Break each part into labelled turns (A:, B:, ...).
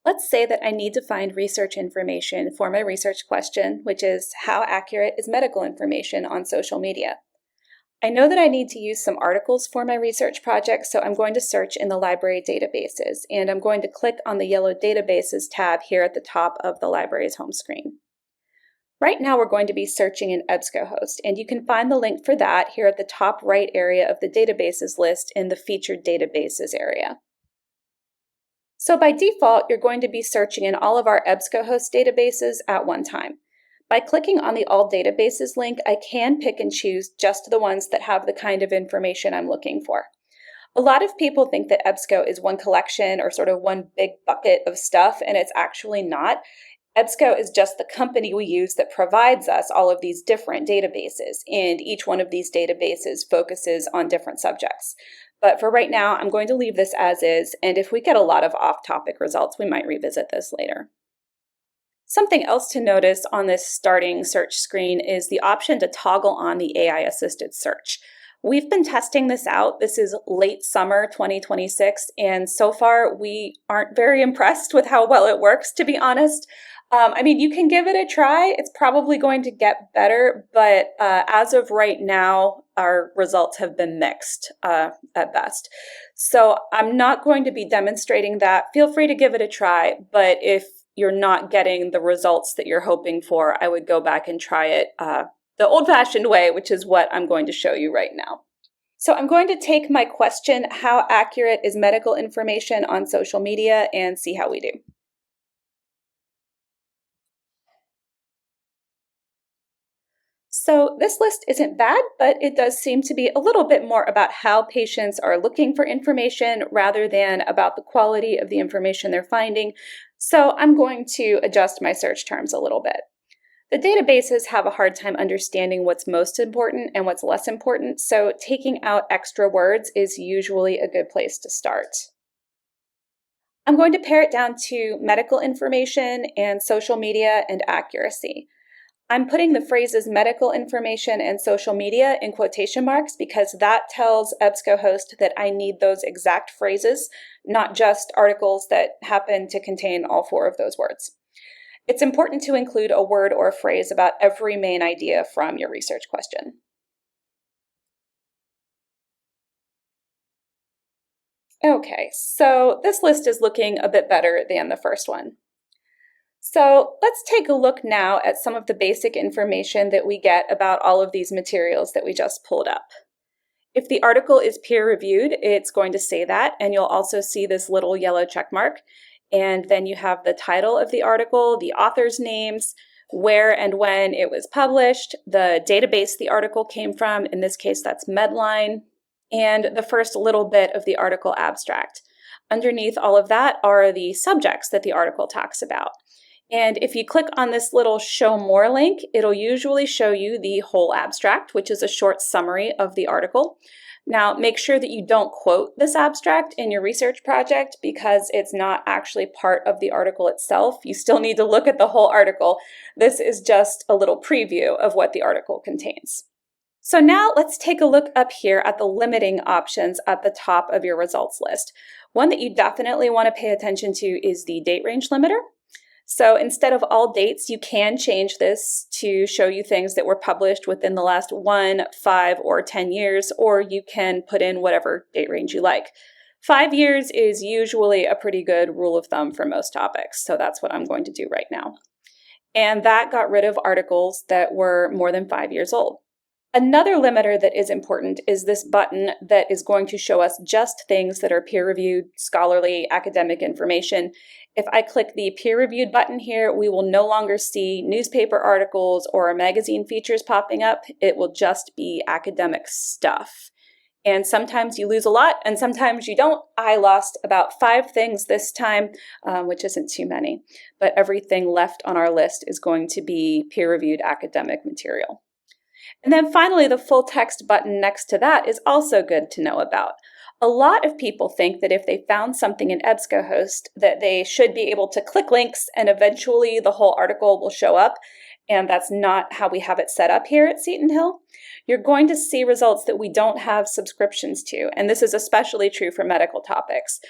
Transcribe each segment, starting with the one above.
A: Let's say that I need to find research information for my research question, which is how accurate is medical information on social media? I know that I need to use some articles for my research project, so I'm going to search in the library databases, and I'm going to click on the yellow databases tab here at the top of the library's home screen. Right now we're going to be searching in EBSCOhost, and you can find the link for that here at the top right area of the databases list in the featured databases area. So by default, you're going to be searching in all of our EBSCOhost databases at one time. By clicking on the All Databases link, I can pick and choose just the ones that have the kind of information I'm looking for. A lot of people think that EBSCO is one collection or sort of one big bucket of stuff, and it's actually not. EBSCO is just the company we use that provides us all of these different databases, and each one of these databases focuses on different subjects. But for right now, I'm going to leave this as is, and if we get a lot of off-topic results, we might revisit this later. Something else to notice on this starting search screen is the option to toggle on the AI-assisted search. We've been testing this out. This is late summer 2026, and so far we aren't very impressed with how well it works, to be honest. You can give it a try. It's probably going to get better, but as of right now, our results have been mixed at best. So I'm not going to be demonstrating that. Feel free to give it a try, but if you're not getting the results that you're hoping for, I would go back and try it the old-fashioned way, which is what I'm going to show you right now. So I'm going to take my question, how accurate is medical information on social media, and see how we do. So this list isn't bad, but it does seem to be a little bit more about how patients are looking for information rather than about the quality of the information they're finding. So I'm going to adjust my search terms a little bit. The databases have a hard time understanding what's most important and what's less important, so taking out extra words is usually a good place to start. I'm going to pare it down to medical information and social media and accuracy. I'm putting the phrases medical information and social media in quotation marks because that tells EBSCOhost that I need those exact phrases, not just articles that happen to contain all four of those words. It's important to include a word or a phrase about every main idea from your research question. Okay, so this list is looking a bit better than the first one. So let's take a look now at some of the basic information that we get about all of these materials that we just pulled up. If the article is peer-reviewed, it's going to say that, and you'll also see this little yellow check mark. And then you have the title of the article, the author's names, where and when it was published, the database the article came from, in this case that's Medline, and the first little bit of the article abstract. Underneath all of that are the subjects that the article talks about. And if you click on this little Show More link, it'll usually show you the whole abstract, which is a short summary of the article. Now, make sure that you don't quote this abstract in your research project because it's not actually part of the article itself. You still need to look at the whole article. This is just a little preview of what the article contains. So now let's take a look up here at the limiting options at the top of your results list. One that you definitely want to pay attention to is the date range limiter. So instead of all dates, you can change this to show you things that were published within the last 1, 5, or 10 years, or you can put in whatever date range you like. 5 years is usually a pretty good rule of thumb for most topics, so that's what I'm going to do right now. And that got rid of articles that were more than 5 years old. Another limiter that is important is this button that is going to show us just things that are peer-reviewed, scholarly, academic information. If I click the peer-reviewed button here, we will no longer see newspaper articles or magazine features popping up. It will just be academic stuff. And sometimes you lose a lot, and sometimes you don't. I lost about 5 things this time, which isn't too many. But everything left on our list is going to be peer-reviewed academic material. And then finally, the full text button next to that is also good to know about. A lot of people think that if they found something in EBSCOhost that they should be able to click links and eventually the whole article will show up, and that's not how we have it set up here at Seton Hill. You're going to see results that we don't have subscriptions to, and this is especially true for medical topics.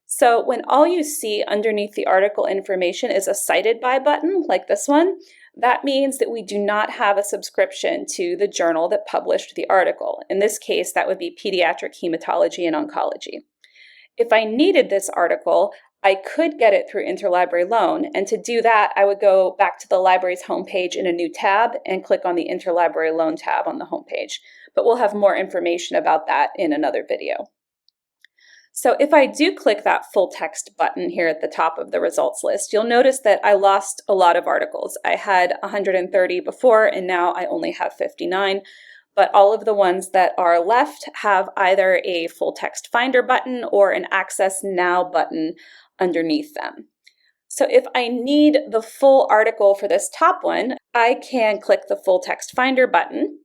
A: So when all you see underneath the article information is a cited by button, like this one, that means that we do not have a subscription to the journal that published the article. In this case, that would be Pediatric Hematology and Oncology. If I needed this article, I could get it through interlibrary loan, and to do that, I would go back to the library's homepage in a new tab and click on the interlibrary loan tab on the homepage. But we'll have more information about that in another video. So if I do click that full text button here at the top of the results list, you'll notice that I lost a lot of articles. I had 130 before, and now I only have 59. But all of the ones that are left have either a full text finder button or an access now button underneath them. So if I need the full article for this top one, I can click the full text finder button.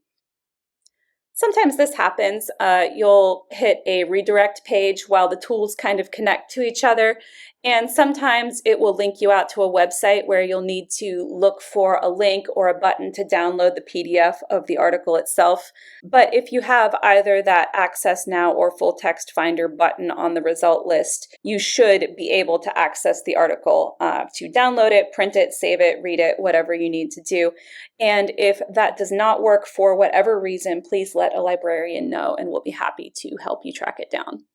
A: Sometimes this happens. You'll hit a redirect page while the tools kind of connect to each other, and sometimes it will link you out to a website where you'll need to look for a link or a button to download the PDF of the article itself. But if you have either that Access Now or Full Text Finder button on the result list, you should be able to access the article to download it, print it, save it, read it, whatever you need to do. And if that does not work for whatever reason, please let a librarian know and we'll be happy to help you track it down.